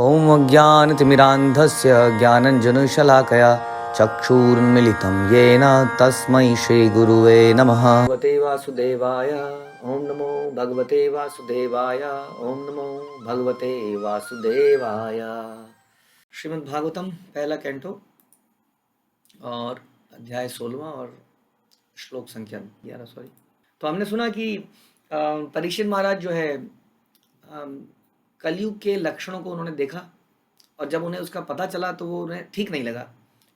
ओम अज्ञानतिमिरान्धस्य ज्ञानञ्जनशलाकया चक्षुरुन्मिलितं येन तस्मै श्रीगुरुवे नमः। भगवते वासुदेवाय ओम नमो भगवते वासुदेवाय ओम नमो भगवते वासुदेवाय। श्रीमद् भागवतम पहला कैंटो और अध्याय 16वां और श्लोक संख्या 11। सॉरी। तो हमने सुना कि परीक्षित महाराज जो है कलयुग के लक्षणों को उन्होंने देखा और जब उन्हें उसका पता चला तो वो उन्हें ठीक नहीं लगा,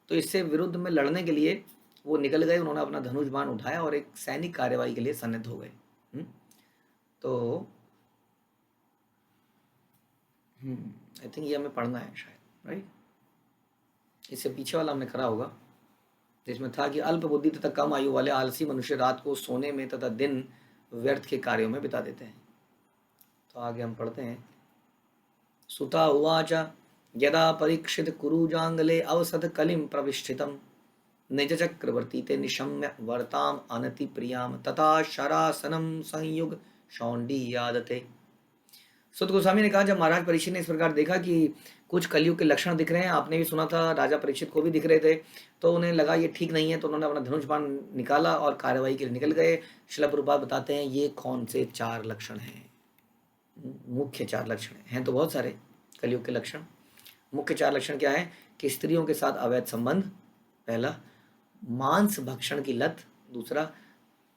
तो इससे विरुद्ध में लड़ने के लिए वो निकल गए। उन्होंने अपना धनुष बाण उठाया और एक सैनिक कार्यवाही के लिए सन्निध हो गए। तो आई थिंक ये हमें पढ़ना है शायद, राइट। इससे पीछे वाला हमने करा होगा जिसमें था कि अल्प बुद्धि तथा कम आयु वाले आलसी मनुष्य रात को सोने में तथा दिन व्यर्थ के कार्यों में बिता देते हैं। तो आगे हम पढ़ते हैं। सुता उवाच यदा परीक्षित कुरुजांगले अवसत कलिम प्रविष्ठितम निज चक्रवर्ती ते निशम्य वर्ताम अनति प्रियाम तथा शरासनम संयुग शौंडी यादते। सुत गोस्वामी ने कहा, जब महाराज परीक्षित ने इस प्रकार देखा कि कुछ कलयुग के लक्षण दिख रहे हैं, आपने भी सुना था, राजा परीक्षित को भी दिख रहे थे, तो उन्हें लगा ये ठीक नहीं है, तो उन्होंने अपना धनुष बाण निकाला और कार्यवाही के लिए निकल गए। श्रील प्रभुपाद बताते हैं ये कौन से 4 लक्षण हैं, मुख्य 4 लक्षण हैं तो बहुत सारे कलयुग के लक्षण। मुख्य 4 लक्षण क्या है कि स्त्रियों के साथ अवैध संबंध, पहला; मांस भक्षण की लत, दूसरा;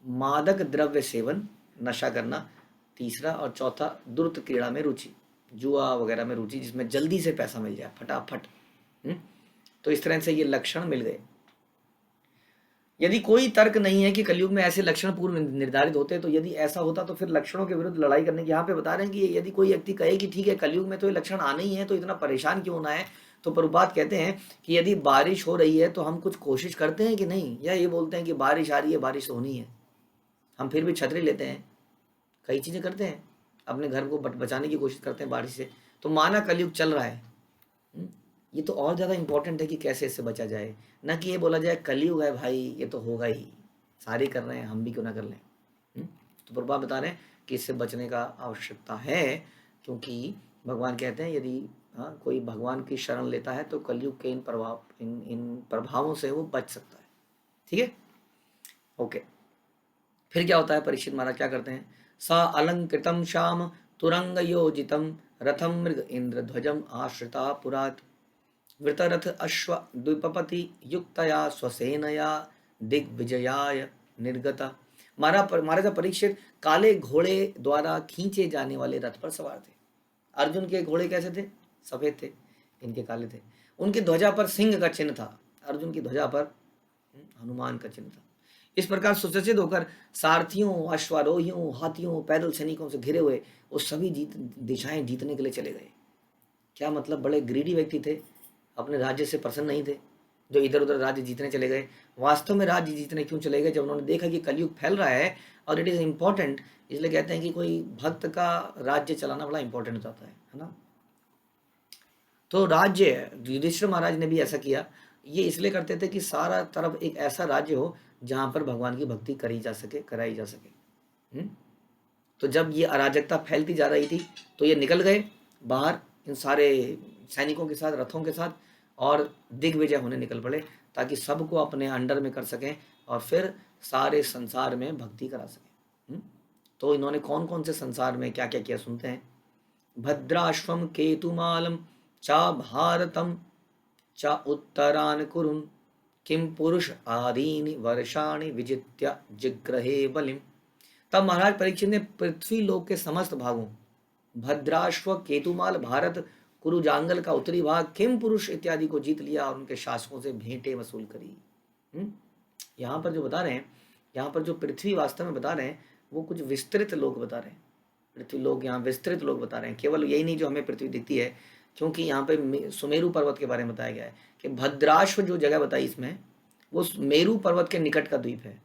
मादक द्रव्य सेवन, नशा करना, तीसरा; और चौथा द्रुत क्रीड़ा में रुचि, जुआ वगैरह में रुचि जिसमें जल्दी से पैसा मिल जाए फटाफट। तो इस तरह से ये लक्षण मिल गए। यदि कोई तर्क नहीं है कि कलयुग में ऐसे लक्षण पूर्व निर्धारित होते, तो यदि ऐसा होता तो फिर लक्षणों के विरुद्ध लड़ाई करने की यहाँ पे बता रहे हैं कि यदि कोई व्यक्ति कहे कि ठीक है कलयुग में तो ये लक्षण आने ही है, तो इतना परेशान क्यों होना है। तो प्रभुपाद कहते हैं कि यदि बारिश हो रही है तो हम कुछ कोशिश करते हैं कि नहीं, या ये बोलते हैं कि बारिश आ रही है, बारिश होनी है, हम फिर भी छतरी लेते हैं, कई चीज़ें करते हैं, अपने घर को बचाने की कोशिश करते हैं बारिश से। तो माना कलयुग चल रहा है, ये तो और ज़्यादा इंपॉर्टेंट है कि कैसे इससे बचा जाए, ना कि ये बोला जाए कलयुग है भाई ये तो होगा ही, सारे कर रहे हैं हम भी क्यों ना कर लें। तो प्रभुपाद बता रहे हैं कि इससे बचने का आवश्यकता है, क्योंकि भगवान कहते हैं यदि कोई भगवान की शरण लेता है तो कलयुग के इन प्रभावों से वो बच सकता है। ठीक है, ओके। फिर क्या होता है, परीक्षित महाराज क्या करते हैं। सा अलंकृतम श्याम तुरंग योजितम रथम मृग इंद्र ध्वजम आश्रिता पुरात वृतरथ अश्व द्विपपति युक्तया स्वसेनया दिग्विजयाय निर्गता। महाराजा परीक्षित काले घोड़े द्वारा खींचे जाने वाले रथ पर सवार थे। अर्जुन के घोड़े कैसे थे, सफेद थे, इनके काले थे। उनकी ध्वजा पर सिंह का चिन्ह था, अर्जुन की ध्वजा पर हनुमान का चिन्ह था। इस प्रकार सुसज्जित होकर सारथियों, अश्वारोहियों, हाथियों, पैदल सैनिकों से घिरे हुए वो सभी दिशाएं जीतने के लिए चले गए। क्या मतलब, बड़े ग्रीडी व्यक्ति थे, अपने राज्य से प्रसन्न नहीं थे, जो इधर उधर राज्य जीतने चले गए। वास्तव में राज्य जीतने क्यों चले गए, जब उन्होंने देखा कि कलयुग फैल रहा है और इट इज़ इम्पोर्टेंट। इसलिए कहते हैं कि कोई भक्त का राज्य चलाना बड़ा इंपॉर्टेंट हो जाता है ना। तो राज्य युधिष्ठिर महाराज ने भी ऐसा किया। ये इसलिए करते थे कि सारा तरफ एक ऐसा राज्य हो जहाँ पर भगवान की भक्ति कराई जा सके। तो जब ये अराजकता फैलती जा रही थी तो ये निकल गए बाहर इन सारे सैनिकों के साथ, रथों के साथ, और दिग्विजय होने निकल पड़े ताकि सबको अपने अंडर में कर सकें और फिर सारे संसार में भक्ति करा सकें। तो इन्होंने कौन कौन से संसार में क्या क्या किया सुनते हैं। भद्राश्वम केतुमालम चा भारतम चा उत्तरान कुरुन किम पुरुष आदीनि वर्षाणि विजित्य जिग्रहे बलिम। तब महाराज परीक्षित ने पृथ्वी लोक के समस्त भागों, भद्राश्व, केतुमाल, भारत, कुरुजांगल का उत्तरी भाग, किम पुरुष इत्यादि को जीत लिया और उनके शासकों से भेंटें वसूल करी। यहाँ पर जो बता रहे हैं, यहाँ पर जो पृथ्वी वास्तव में बता रहे हैं वो कुछ विस्तृत लोग बता रहे हैं। पृथ्वी लोग यहाँ विस्तृत लोग बता रहे हैं, केवल यही नहीं जो हमें पृथ्वी दिखती है, क्योंकि यहाँ पे सुमेरु पर्वत के बारे में बताया गया है कि भद्राश्व जो जगह बताई इसमें वो मेरु पर्वत के निकट का द्वीप है।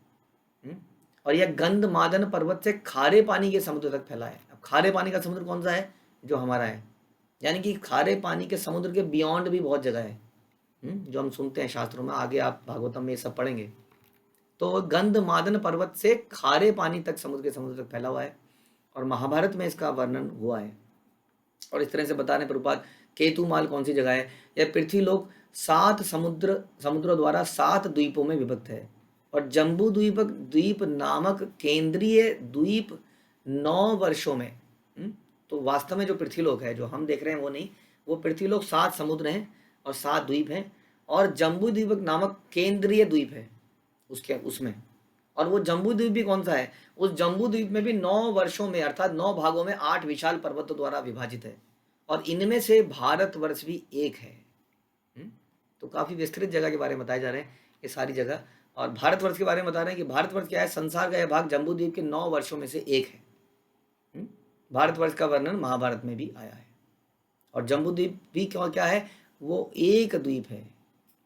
और यह गंधमादन पर्वत से खारे पानी के समुद्र तक फैला है। अब खारे पानी का समुद्र कौन सा है, जो हमारा है, यानी कि खारे पानी के समुद्र के बियॉन्ड भी बहुत जगह है, जो हम सुनते हैं शास्त्रों में, आगे आप भागवतम में ये सब पढ़ेंगे। तो गंधमादन पर्वत से खारे पानी तक समुद्र तक फैला हुआ है और महाभारत में इसका वर्णन हुआ है। और इस तरह से बता रहे प्रभुपाद केतुमाल कौन सी जगह है? यह पृथ्वीलोक 7 समुद्रों द्वारा 7 द्वीपों में विभक्त है और जम्बू द्वीप नामक केंद्रीय द्वीप 9 वर्षों में तो वास्तव में जो पृथ्वीलोक है जो हम देख रहे हैं वो नहीं, वो पृथ्वीलोक 7 समुद्र हैं और 7 द्वीप हैं और जम्बू द्वीप नामक केंद्रीय द्वीप है उसके उसमें। और वो जम्बू द्वीप भी कौन सा है? उस जम्बू द्वीप में भी 9 वर्षों में अर्थात 9 भागों में 8 विशाल पर्वतों द्वारा विभाजित है और इनमें से भारतवर्ष भी एक है। तो काफी विस्तृत जगह के बारे में बताए जा रहे हैं ये सारी जगह। और भारतवर्ष के बारे में बता रहे हैं कि भारतवर्ष क्या है? संसार का यह भाग जम्बू द्वीप के 9 वर्षों में से एक है। भारतवर्ष का वर्णन महाभारत में भी आया है और जम्बू द्वीप भी क्या है? वो एक द्वीप है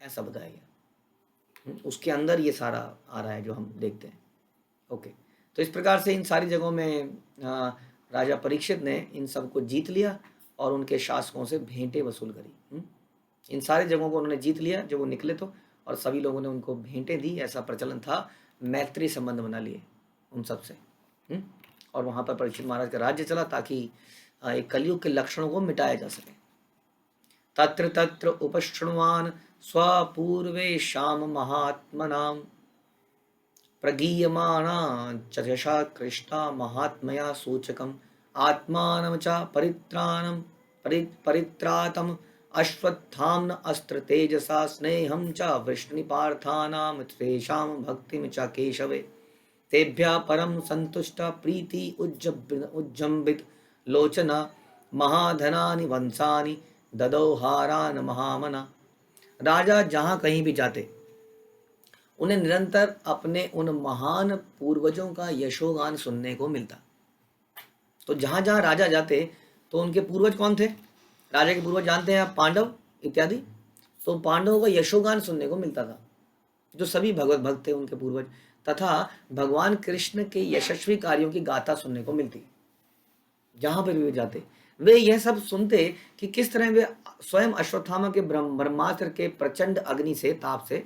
ऐसा बताया गया। उसके अंदर ये सारा आ रहा है जो हम देखते हैं। ओके, तो इस प्रकार से इन सारी जगहों में राजा परीक्षित ने इन सबको जीत लिया और उनके शासकों से भेंटें वसूल करी। इन सारी जगहों को उन्होंने जीत लिया जब वो निकले तो, और सभी लोगों ने उनको भेंटें दी। ऐसा प्रचलन था, मैत्री संबंध बना लिए उन सब से। और वहाँ पर परीक्षित महाराज का राज्य चला ताकि एक कलयुग के लक्षणों को मिटाया जा सके। तत्र तत्र उपशृण्वान् स्वपूर्वेषां महात्मनां प्रगीयमाना चर्चा कृष्णा महात्मया सूचकम् आत्मानं च परित्रातम् अश्वत्थाम्न अस्त्र तेजसा स्नेहं च वृष्णिपार्थानां तेषां भक्तिं च केशवे तेभ्यः परम संतुष्ट प्रीति उज्जम्बित लोचना महाधनानि वंशानि ददौ हारान महामना। राजा जहाँ कहीं भी जाते उन्हें निरंतर अपने उन महान पूर्वजों का यशोगान सुनने को मिलता। तो जहाँ जहाँ राजा जाते तो उनके पूर्वज कौन थे? राजा के पूर्वज जानते हैं आप, पांडव इत्यादि। तो पांडवों का यशोगान सुनने को मिलता था, जो सभी भगवत भक्त थे उनके पूर्वज, तथा भगवान कृष्ण के यशस्वी कार्यों की गाथा सुनने को मिलती। जहां पर भी जाते वे यह सब सुनते कि किस तरह वे स्वयं अश्वत्थामा के ब्रह्मास्त्र के प्रचंड अग्नि से ताप से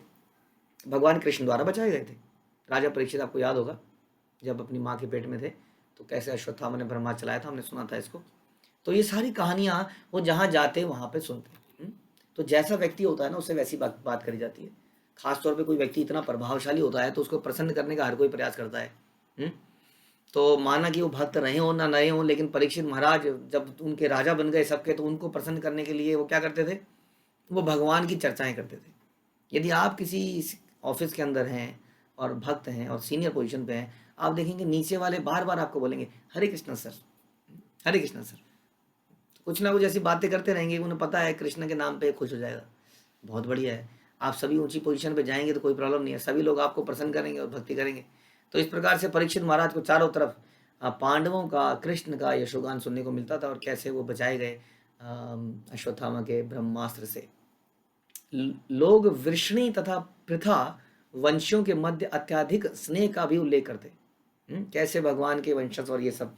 भगवान कृष्ण द्वारा बचाए गए थे। राजा परीक्षित, आपको याद होगा जब अपनी माँ के पेट में थे तो कैसे अश्वत्थामा ने ब्रह्मास्त्र चलाया था, हमने सुना था इसको। तो ये सारी कहानियां वो जहाँ जाते वहां पे सुनते। तो जैसा व्यक्ति होता है ना उससे वैसी बात करी जाती है। खासतौर पे कोई व्यक्ति इतना प्रभावशाली होता है तो उसको प्रसन्न करने का हर कोई प्रयास करता है। तो माना कि वो भक्त रहे हो ना नए हो, लेकिन परीक्षित महाराज जब उनके राजा बन गए सबके, तो उनको प्रसन्न करने के लिए वो क्या करते थे? वो भगवान की चर्चाएं करते थे। यदि आप किसी ऑफिस के अंदर हैं और भक्त हैं और सीनियर पोजीशन पे हैं, आप देखेंगे नीचे वाले बार बार आपको बोलेंगे हरे कृष्ण सर, हरे कृष्ण सर। कुछ ना कुछ ऐसी बातें करते रहेंगे, उन्हें पता है कृष्ण के नाम पे खुश हो जाएगा। बहुत बढ़िया है, आप सभी ऊंची पोजीशन पे जाएंगे तो कोई प्रॉब्लम नहीं है, सभी लोग आपको प्रसन्न करेंगे और भक्ति करेंगे। तो इस प्रकार से परीक्षित महाराज को चारों तरफ पांडवों का, कृष्ण का यशोगान सुनने को मिलता था और कैसे वो बचाए गए अश्वत्थामा के ब्रह्मास्त्र से। लोग वृष्णि तथा पृथा वंशियों के मध्य अत्याधिक स्नेह का भी उल्लेख करते। कैसे भगवान के वंशज और ये सब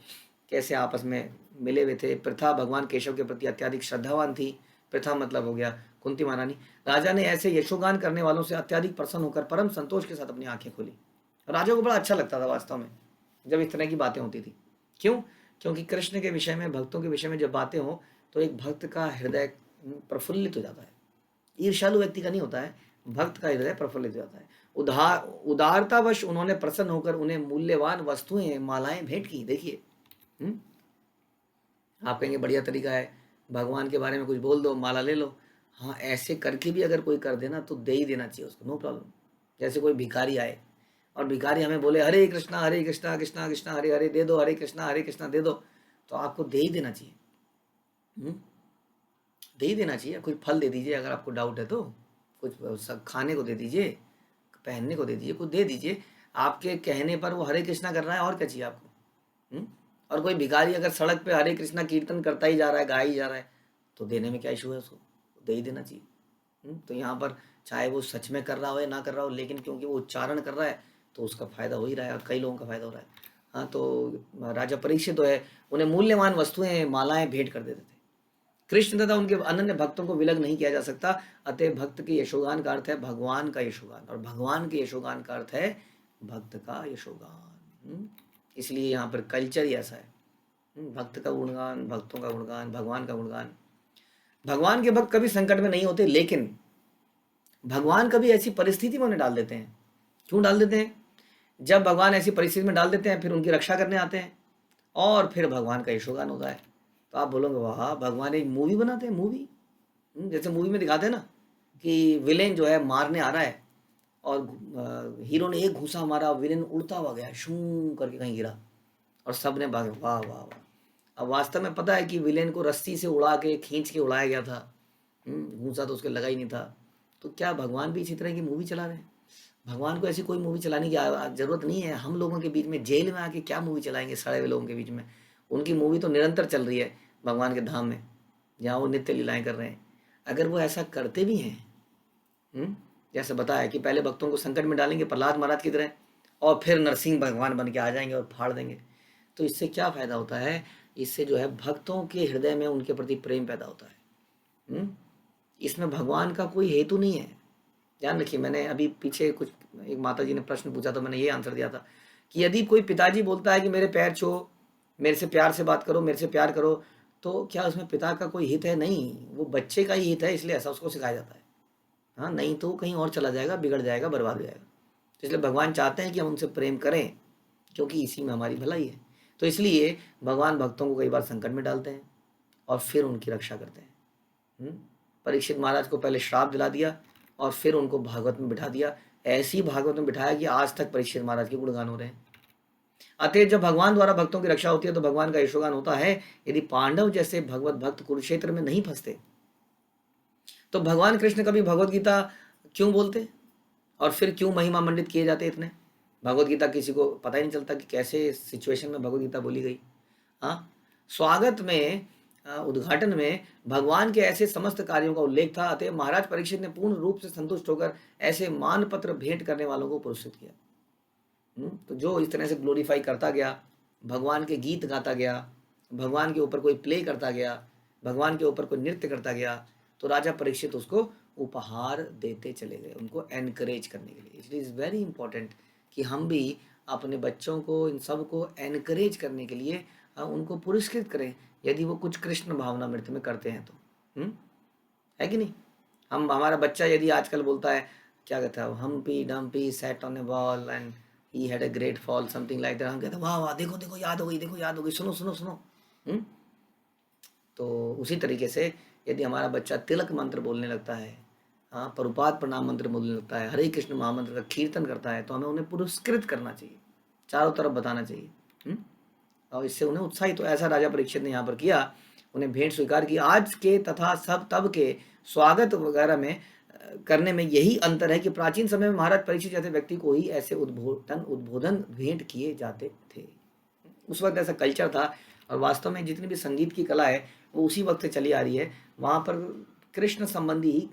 कैसे आपस में मिले हुए थे। पृथा भगवान केशव के प्रति अत्याधिक श्रद्धावान थी। पृथा मतलब हो गया कुंती महारानी। राजा ने ऐसे यशोगान करने वालों से अत्याधिक प्रसन्न होकर परम संतोष के साथ अपनी आंखें खोली। राजा को बड़ा अच्छा लगता था वास्तव में जब इस तरह की बातें होती थी। क्यों? क्योंकि कृष्ण के विषय में, भक्तों के विषय में जब बातें हो तो एक भक्त का हृदय प्रफुल्लित हो जाता है। ईर्ष्यालु व्यक्ति का नहीं होता है, भक्त का हृदय प्रफुल्लित हो जाता है। उदारतावश उन्होंने प्रसन्न होकर उन्हें मूल्यवान वस्तुएं, मालाएं भेंट की। देखिए, आप कहेंगे बढ़िया तरीका है, भगवान के बारे में कुछ बोल दो, माला ले लो। हाँ, ऐसे करके भी अगर कोई कर देना तो दे ही देना चाहिए उसको, नो प्रॉब्लम। जैसे कोई भिखारी आए और भिखारी हमें बोले हरे कृष्णा कृष्णा कृष्णा हरे हरे दे दो, हरे कृष्णा दे दो, तो आपको दे ही देना चाहिए। दे ही देना चाहिए। कुछ फल दे दीजिए अगर आपको डाउट है तो, कुछ खाने को दे दीजिए, पहनने को दे दीजिए, कुछ दे दीजिए। आपके कहने पर वो हरे कृष्णा कर रहा है, और क्या चाहिए आपको? और कोई भिखारी अगर सड़क पे हरे कृष्णा कीर्तन करता ही जा रहा है, गा ही जा रहा है, तो देने में क्या इशू है? उसको दे ही देना चाहिए। तो यहाँ पर चाहे वो सच में कर रहा हो या ना कर रहा हो, लेकिन क्योंकि वो उच्चारण कर रहा है तो उसका फायदा हो ही रहा है और कई लोगों का फायदा हो रहा है। हाँ, तो राजा परीक्षित तो है, उन्हें मूल्यवान वस्तुएं, मालाएं भेंट कर देते थे। कृष्ण तथा उनके अनन्य भक्तों को विलग नहीं किया जा सकता। अतः भक्त के यशोगान का अर्थ है भगवान का यशोगान, और भगवान के यशोगान का अर्थ है भक्त का यशोगान। इसलिए यहाँ पर कल्चर ही ऐसा है, भक्त का गुणगान, भक्तों का गुणगान, भगवान का गुणगान। भगवान के भक्त कभी संकट में नहीं होते, लेकिन भगवान कभी ऐसी परिस्थिति में उन्हें डाल देते हैं। क्यों डाल देते हैं? जब भगवान ऐसी परिस्थिति में डाल देते हैं, फिर उनकी रक्षा करने आते हैं और फिर भगवान का यशोगान होता है। तो आप बोलोगे वाह, भगवान एक मूवी बनाते हैं, मूवी। जैसे मूवी में दिखाते हैं ना कि विलेन जो है मारने आ रहा है और हीरो ने एक घूसा मारा, विलेन उड़ता हुआ गया, शू करके कहीं गिरा और सब ने भागे, वाह वाह वाह। अब वास्तव में पता है कि विलेन को रस्सी से उड़ा के खींच के उड़ाया गया था, घूसा तो उसके लगा ही नहीं था। तो क्या भगवान भी इसी तरह की मूवी चला रहे हैं? भगवान को ऐसी कोई मूवी चलाने की जरूरत नहीं है। हम लोगों के बीच में जेल में आके क्या मूवी चलाएंगे सड़े हुए लोगों के बीच में? उनकी मूवी तो निरंतर चल रही है भगवान के धाम में, जहाँ वो नित्य लीलाएं कर रहे हैं। अगर वो ऐसा करते भी हैं, जैसे बताया कि पहले भक्तों को संकट में डालेंगे प्रहलाद महाराज की तरह, और फिर नरसिंह भगवान बन के आ जाएंगे और फाड़ देंगे, तो इससे क्या फायदा होता है? इससे जो है भक्तों के हृदय में उनके प्रति प्रेम पैदा होता है। इसमें भगवान का कोई हेतु नहीं है। ध्यान रखिए, मैंने अभी पीछे कुछ एक माता जी ने प्रश्न पूछा तो मैंने ये आंसर दिया था कि यदि कोई पिताजी बोलता है कि मेरे पैर छो, मेरे से प्यार से बात करो, मेरे से प्यार करो, तो क्या उसमें पिता का कोई हित है? नहीं, वो बच्चे का ही हित है, इसलिए ऐसा उसको सिखाया जाता है। हाँ, नहीं तो कहीं और चला जाएगा, बिगड़ जाएगा, बर्बाद हो जाएगा। तो इसलिए भगवान चाहते हैं कि हम उनसे प्रेम करें, क्योंकि इसी में हमारी भलाई है। तो इसलिए भगवान भक्तों को कई बार संकट में डालते हैं और फिर उनकी रक्षा करते हैं। परीक्षित महाराज को पहले श्राप दिला दिया और फिर उनको भागवत में बिठा दिया। ऐसी भागवत में बिठाया कि आज तक परीक्षित महाराज के गुणगान हो रहे हैं। अतः जब भगवान द्वारा भक्तों की रक्षा होती है तो भगवान का यशोगान होता है। यदि पांडव जैसे भगवत भक्त कुरुक्षेत्र में नहीं फंसते तो भगवान कृष्ण कभी भगवत गीता क्यों बोलते और फिर क्यों महिमा मंडित किए जाते इतने? भगवत गीता किसी को पता ही नहीं चलता कि कैसे सिचुएशन में भगवत गीता बोली गई। हाँ, स्वागत में उद्घाटन में भगवान के ऐसे समस्त कार्यों का उल्लेख था। अतः महाराज परीक्षित ने पूर्ण रूप से संतुष्ट होकर ऐसे मान पत्र भेंट करने वालों को पुरस्कृत किया। तो जो इस तरह से ग्लोरीफाई करता गया, भगवान के गीत गाता गया, भगवान के ऊपर कोई प्ले करता गया, भगवान के ऊपर कोई नृत्य करता गया, तो राजा परीक्षित उसको उपहार देते चले गए, उनको एनकरेज करने के लिए। इट इज़ वेरी इंपॉर्टेंट कि हम भी अपने बच्चों को, इन सब को एनकरेज करने के लिए उनको पुरस्कृत करें, यदि वो कुछ कृष्ण भावना नृत्य में करते हैं तो। है कि नहीं? हम, हमारा बच्चा यदि आजकल बोलता है, क्या कहता है, Humpty Dumpty sat on a wall and he had a great fall, something like that, हम कहते हैं वाह वाह, देखो देखो याद हो गई, देखो याद हो गई, सुनो सुनो सुनो। तो उसी तरीके से यदि हमारा बच्चा तिलक मंत्र बोलने लगता है, हाँ, प्रभुपाद प्रणाम मंत्र बोलने लगता है, हरे कृष्ण महामंत्र का कीर्तन करता है, तो हमें उन्हें पुरस्कृत करना चाहिए, चारों तरफ बताना चाहिए, और इससे उन्हें उत्साहित। तो ऐसा राजा परीक्षित ने यहाँ पर किया, उन्हें भेंट स्वीकार की। आज के तथा सब तब के स्वागत वगैरह में करने में यही अंतर है कि प्राचीन समय में महाराज परीक्षित जैसे व्यक्ति को ही ऐसे उद्बोधन भेंट किए जाते थे। उस वक्त ऐसा कल्चर था, और वास्तव में जितनी भी संगीत की कला है वो उसी वक्त से चली आ रही है। वहाँ पर कृष्ण संबंधी ही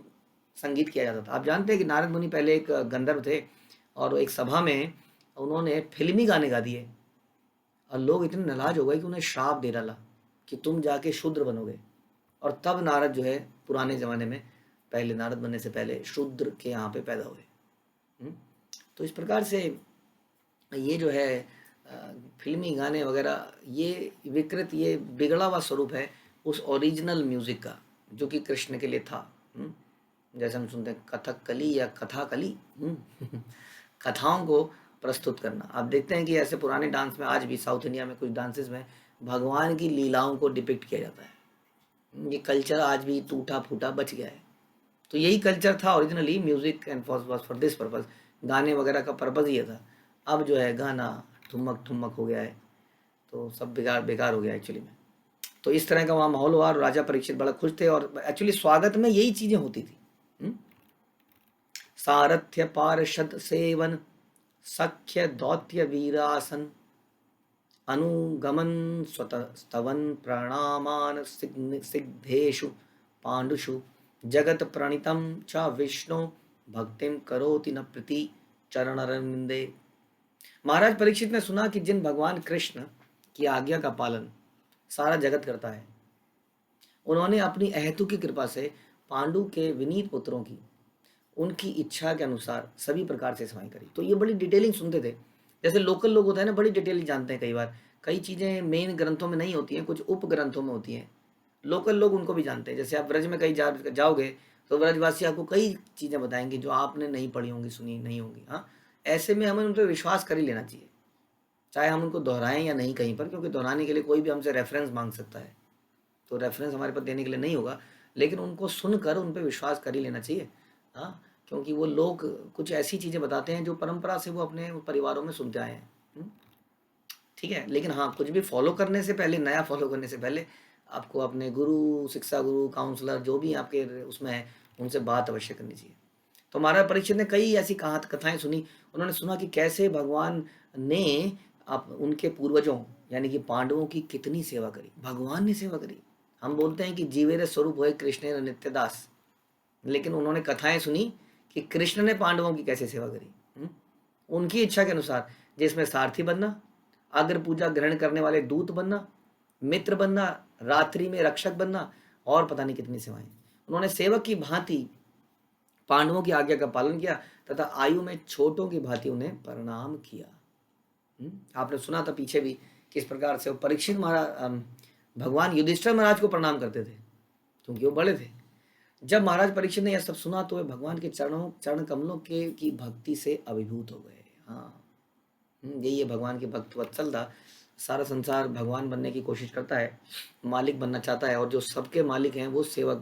संगीत किया जाता था। आप जानते हैं कि नारद मुनि पहले एक गंधर्व थे और एक सभा में उन्होंने फिल्मी गाने गा दिए और लोग इतने नाराज हो गए कि उन्हें श्राप दे डाला कि तुम जाके शूद्र बनोगे। और तब नारद जो है, पुराने ज़माने में, पहले नारद बनने से पहले शूद्र के यहाँ पे पैदा हुए। तो इस प्रकार से ये जो है फिल्मी गाने वगैरह, ये विकृत, ये बिगड़ा हुआ स्वरूप है उस ओरिजिनल म्यूज़िक का जो कि कृष्ण के लिए था। जैसे हम सुनते हैं कथकली या कथाकली, कथाओं को प्रस्तुत करना। आप देखते हैं कि ऐसे पुराने डांस में आज भी साउथ इंडिया में कुछ डांसेस में भगवान की लीलाओं को डिपिक्ट किया जाता है। ये कल्चर आज भी टूटा फूटा बच गया है। तो यही कल्चर था originally, music and for this purpose, गाने वगैरह का पर्पज़ ये था। अब जो है गाना ठुमक ठुमक हो गया है, तो सब बेकार हो गया एक्चुअली में। तो इस तरह का वहाँ माहौल हुआ और राजा परीक्षित बड़ा खुश थे, और एक्चुअली स्वागत में यही चीज़ें होती थी। सारथ्य पार्षद सेवन, सख्य दौत्य वीरासन, अनुगमन स्वतस्तवन प्रणामान सिद्धेषु पांडुषु, जगत प्रणीतम च विष्णु भक्तिम करोति न प्रति चरणरविंदे। महाराज परीक्षित ने सुना कि जिन भगवान कृष्ण की आज्ञा का पालन सारा जगत करता है, उन्होंने अपनी अहेतु की कृपा से पांडु के विनीत पुत्रों की उनकी इच्छा के अनुसार सभी प्रकार से सेवाएं करी। तो ये बड़ी डिटेलिंग सुनते थे। जैसे लोकल लोग होते हैं ना, बड़ी डिटेलिंग जानते हैं। कई बार कई चीज़ें मेन ग्रंथों में नहीं होती हैं, कुछ उप ग्रंथों में होती हैं, लोकल लोग उनको भी जानते हैं। जैसे आप ब्रज में कहीं जाओगे तो ब्रजवासी आपको कई चीज़ें बताएंगे जो आपने नहीं पढ़ी होंगी, सुनी नहीं होंगी। हाँ, ऐसे में हमें उन पर विश्वास कर ही लेना चाहिए, चाहे हम उनको दोहराएं या नहीं कहीं पर, क्योंकि दोहराने के लिए कोई भी हमसे रेफरेंस मांग सकता है, तो रेफरेंस हमारे पास देने के लिए नहीं होगा, लेकिन उनको सुनकर उन पर विश्वास कर ही लेना चाहिए। हाँ, क्योंकि वो लोग कुछ ऐसी चीज़ें बताते हैं जो परंपरा से वो अपने परिवारों में सुनते आए हैं। ठीक है, लेकिन हाँ, कुछ भी फॉलो करने से पहले, नया फॉलो करने से पहले आपको अपने गुरु, शिक्षा गुरु, काउंसलर जो भी आपके उसमें है, उनसे बात अवश्य करनी चाहिए। तो महाराज परीक्षित ने कई ऐसी कथाएं सुनी। उन्होंने सुना कि कैसे भगवान ने आप उनके पूर्वजों यानी कि पांडवों की कितनी सेवा करी, भगवान ने सेवा करी। हम बोलते हैं कि जीवेरे स्वरूप हुए कृष्ण नित्यदास, लेकिन उन्होंने कथाएं सुनी कि कृष्ण ने पांडवों की कैसे सेवा करी। उनकी इच्छा के अनुसार, जिसमें सारथी बनना, अग्र पूजा ग्रहण करने वाले दूत बनना, मित्र बनना, रात्रि में रक्षक बनना, और पता नहीं कितनी सेवाएं। उन्होंने सेवक की भांति पांडवों की आज्ञा का पालन किया तथा आयु में छोटों की भांति उन्हें प्रणाम किया। आपने सुना था पीछे भी किस प्रकार से वो परीक्षित महाराज भगवान युधिष्ठिर महाराज को प्रणाम करते थे, क्योंकि वो बड़े थे। जब महाराज परीक्षित ने यह सब सुना तो वे भगवान के चरण कमलों के की भक्ति से अभिभूत हो गए। हाँ, यही है भगवान के भक्त वत्सलता। सारा संसार भगवान बनने की कोशिश करता है, मालिक बनना चाहता है, और जो सबके मालिक हैं वो सेवक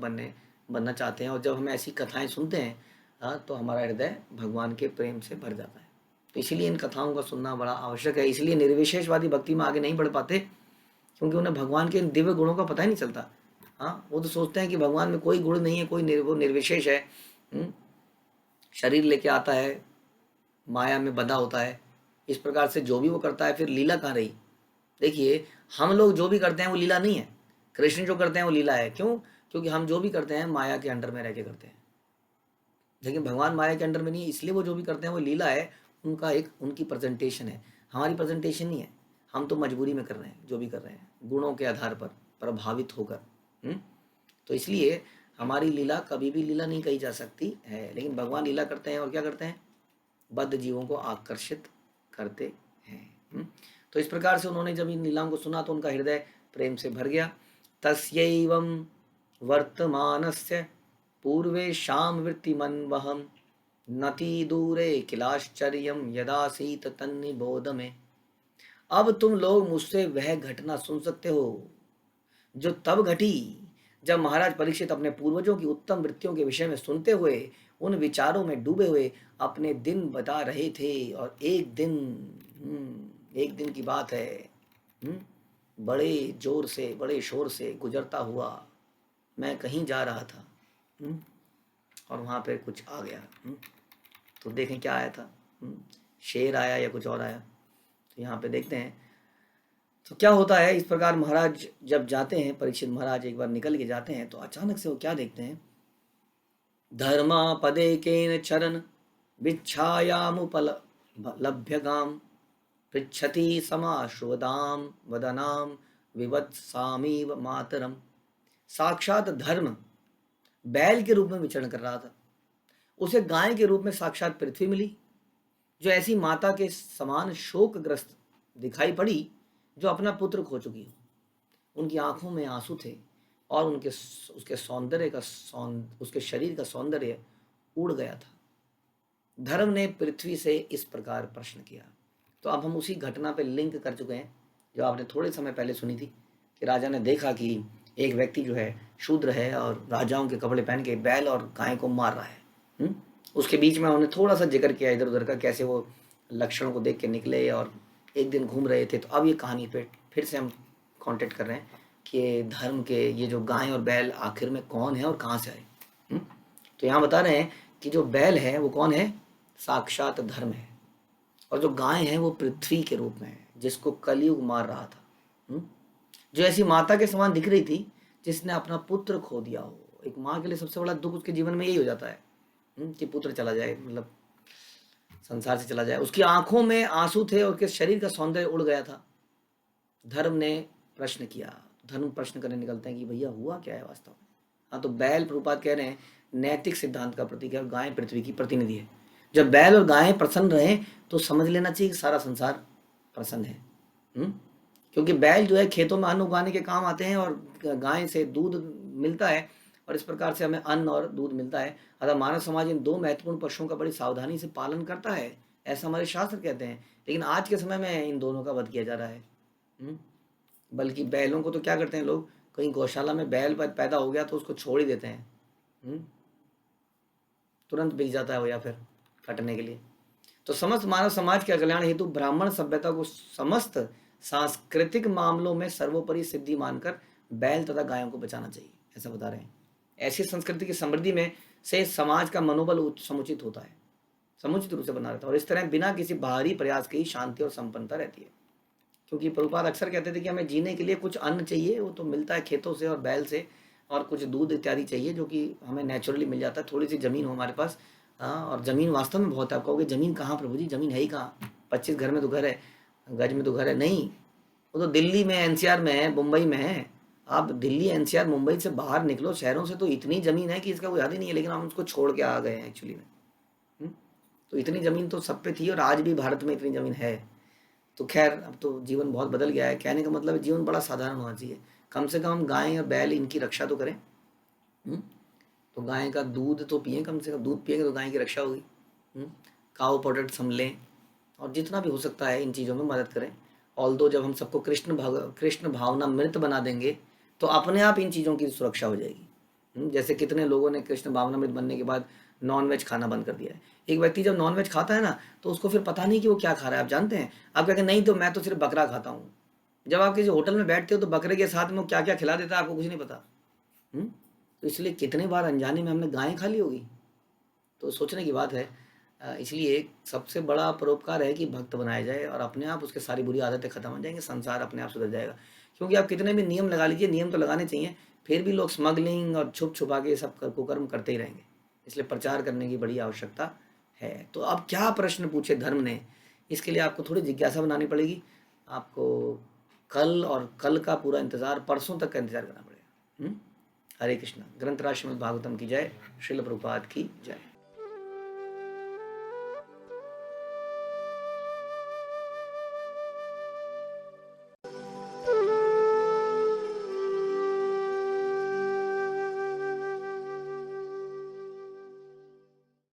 बनना चाहते हैं। और जब हम ऐसी कथाएं सुनते हैं तो हमारा हृदय भगवान के प्रेम से भर जाता है। तो इसीलिए इन कथाओं का सुनना बड़ा आवश्यक है। इसलिए निर्विशेषवादी भक्ति में आगे नहीं बढ़ पाते, क्योंकि उन्हें भगवान के इन दिव्य गुणों का पता ही नहीं चलता। हाँ, वो तो सोचते हैं कि भगवान में कोई गुण नहीं है, वो निर्विशेष है। शरीर लेके आता है, माया में बंधा होता है, इस प्रकार से जो भी वो करता है, फिर लीला कहाँ रही। देखिए, हम लोग जो भी करते हैं वो लीला नहीं है, कृष्ण जो करते हैं वो लीला है। क्यों? क्योंकि हम जो भी करते हैं माया के अंडर में रह के करते हैं, लेकिन भगवान माया के अंडर में नहीं है, इसलिए वो जो भी करते हैं वो लीला है। उनकी प्रेजेंटेशन है, हमारी प्रेजेंटेशन नहीं है। हम तो मजबूरी में कर रहे हैं, जो भी कर रहे हैं गुणों के आधार पर प्रभावित होकर। तो इसलिए हमारी लीला कभी भी लीला नहीं कही जा सकती है, लेकिन भगवान लीला करते हैं और क्या करते हैं, बद्ध जीवों को आकर्षित करते हैं। तो इस प्रकार से उन्होंने जब इन लीलाओं को सुना तो उनका हृदय प्रेम से भर गया। तस्यैवं वर्तमानस्य पूर्वेषां वृत्तिमन्वहं नति दूरे किलाश्चर्यं यदासीत तन्निबोध में। अब तुम लोग मुझसे वह घटना सुन सकते हो जो तब घटी जब महाराज परीक्षित अपने पूर्वजों की उत्तम वृत्तियों के विषय में सुनते हुए उन विचारों में डूबे हुए अपने दिन बता रहे थे। और एक दिन की बात है, बड़े जोर से, बड़े शोर से गुजरता हुआ मैं कहीं जा रहा था, और वहाँ पे कुछ आ गया। तो देखें क्या आया था, शेर आया या कुछ और आया। तो यहाँ पे देखते हैं तो क्या होता है। इस प्रकार महाराज जब जाते हैं, परीक्षित महाराज एक बार निकल के जाते हैं, तो अचानक से वो क्या देखते हैं, धर्मा पदे केन चरण विच्छायामुपलभ्यगाम पृच्छति समाश्रुवदाम वदनाम विवत्सामीव मातरम। साक्षात धर्म बैल के रूप में विचरण कर रहा था, उसे गाय के रूप में साक्षात पृथ्वी मिली, जो ऐसी माता के समान शोकग्रस्त दिखाई पड़ी जो अपना पुत्र खो चुकी हो। उनकी आंखों में आंसू थे और उसके शरीर का सौंदर्य उड़ गया था। धर्म ने पृथ्वी से इस प्रकार प्रश्न किया। तो अब हम उसी घटना पे लिंक कर चुके हैं जो आपने थोड़े समय पहले सुनी थी, कि राजा ने देखा कि एक व्यक्ति जो है शूद्र है और राजाओं के कपड़े पहन के बैल और गाय को मार रहा है। उसके बीच में उन्होंने थोड़ा सा जिक्र किया इधर उधर का, कैसे वो लक्षणों को देख के निकले और एक दिन घूम रहे थे। तो अब ये कहानी पे फिर से हम कांटेक्ट कर रहे हैं कि धर्म के ये जो गाय और बैल आखिर में कौन है और कहाँ से आए। तो यहाँ बता रहे हैं कि जो बैल है वो कौन है, साक्षात धर्म है, और जो गाय है वो पृथ्वी के रूप में है, जिसको कलयुग मार रहा था। जो ऐसी माता के समान दिख रही थी जिसने अपना पुत्र खो दिया हो। एक माँ के लिए सबसे बड़ा दुख उसके जीवन में यही हो जाता है कि पुत्र चला जाए, मतलब संसार से चला जाए। उसकी आंखों में आंसू थे और उसके शरीर का सौंदर्य उड़ गया था। धर्म ने प्रश्न किया। धर्म प्रश्न करने निकलते हैं कि भैया हुआ क्या है वास्तव में। हाँ, तो बैल, प्रभुपाद कह रहे हैं, नैतिक सिद्धांत का प्रतीक है और गाय पृथ्वी की प्रतिनिधि है। जब बैल और गाय प्रसन्न रहे तो समझ लेना चाहिए कि सारा संसार प्रसन्न है। क्योंकि बैल जो है खेतों में अन्न उगाने के काम आते हैं और गाय से दूध मिलता है और इस प्रकार से हमें अन्न और दूध मिलता है। अतः मानव समाज इन दो महत्वपूर्ण पशुओं का बड़ी सावधानी से पालन करता है, ऐसा हमारे शास्त्र कहते हैं। लेकिन आज के समय में इन दोनों का वध किया जा रहा है। बल्कि बैलों को तो क्या करते हैं लोग, कहीं गौशाला में बैल पैदा हो गया तो उसको छोड़ ही देते हैं, तुरंत बिक जाता है वो या फिर कटने के लिए। तो समस्त मानव समाज के कल्याण हेतु ब्राह्मण सभ्यता को समस्त सांस्कृतिक मामलों में सर्वोपरि सिद्धि मानकर बैल तथा गायों को बचाना चाहिए, ऐसा बता रहे हैं। ऐसी संस्कृति की समृद्धि में से समाज का मनोबल समुचित होता है, समुचित रूप से बना रहता है और इस तरह बिना किसी बाहरी प्रयास के ही शांति और संपन्नता रहती है। क्योंकि प्रभुपाद अक्सर कहते थे कि हमें जीने के लिए कुछ अन्न चाहिए, वो तो मिलता है खेतों से और बैल से, और कुछ दूध इत्यादि चाहिए जो कि हमें नेचुरली मिल जाता है। थोड़ी सी ज़मीन हो हमारे पास, और ज़मीन वास्तव में बहुत है। आप कहोगे ज़मीन कहाँ प्रभु जी, ज़मीन है ही कहाँ, 25 घर में तो घर है, गज में तो घर है नहीं, वो तो दिल्ली में एनसीआर में है, मुंबई में है। आप दिल्ली एनसीआर मुंबई से बाहर निकलो शहरों से तो इतनी ज़मीन है कि इसका कोई याद ही नहीं है, लेकिन हम उसको छोड़ के आ गए हैं एक्चुअली में। तो इतनी ज़मीन तो सब पे थी और आज भी भारत में इतनी ज़मीन है। तो खैर अब तो जीवन बहुत बदल गया है। कहने का मतलब है जीवन बड़ा साधारण होना चाहिए, कम से कम गाय और बैल इनकी रक्षा तो करें। तो गाय का दूध तो पिए, कम से कम दूध पिएंगे तो गाय की रक्षा होगी। काउ प्रोडक्ट हम लें और जितना भी हो सकता है इन चीज़ों में मदद करें। ऑल्दो जब हम सबको कृष्ण भावना मृत बना देंगे तो अपने आप इन चीज़ों की सुरक्षा हो जाएगी। जैसे कितने लोगों ने कृष्ण भावना मृत बनने के बाद नॉन वेज खाना बंद कर दिया है। एक व्यक्ति जब नॉन वेज खाता है ना तो उसको फिर पता नहीं कि वो क्या खा रहा है। आप जानते हैं, आप कहेंगे नहीं तो मैं तो सिर्फ बकरा खाता हूँ। जब आप किसी होटल में बैठते हो तो बकरे के साथ में वो क्या क्या खिला देता है आपको कुछ नहीं पता। तो इसलिए कितने बार अनजाने में हमने गायें खा ली होगी। तो सोचने की बात है। इसलिए सबसे बड़ा परोपकार है कि भक्त बनाया जाए और अपने आप उसके सारी बुरी आदतें खत्म हो जाएंगी, संसार अपने आप सुधर जाएगा। क्योंकि आप कितने भी नियम लगा लीजिए, नियम तो लगाने चाहिए, फिर भी लोग स्मगलिंग और छुप छुपा के सब कुकर्म करते ही रहेंगे। इसलिए प्रचार करने की बड़ी आवश्यकता है। तो अब क्या प्रश्न पूछे धर्म ने, इसके लिए आपको थोड़ी जिज्ञासा बनानी पड़ेगी। आपको कल और कल का पूरा इंतज़ार, परसों तक का इंतज़ार करना पड़ेगा। हरे कृष्णा। ग्रंथराज श्रीमद् भागवतम की जय। श्रील प्रभुपाद की जय।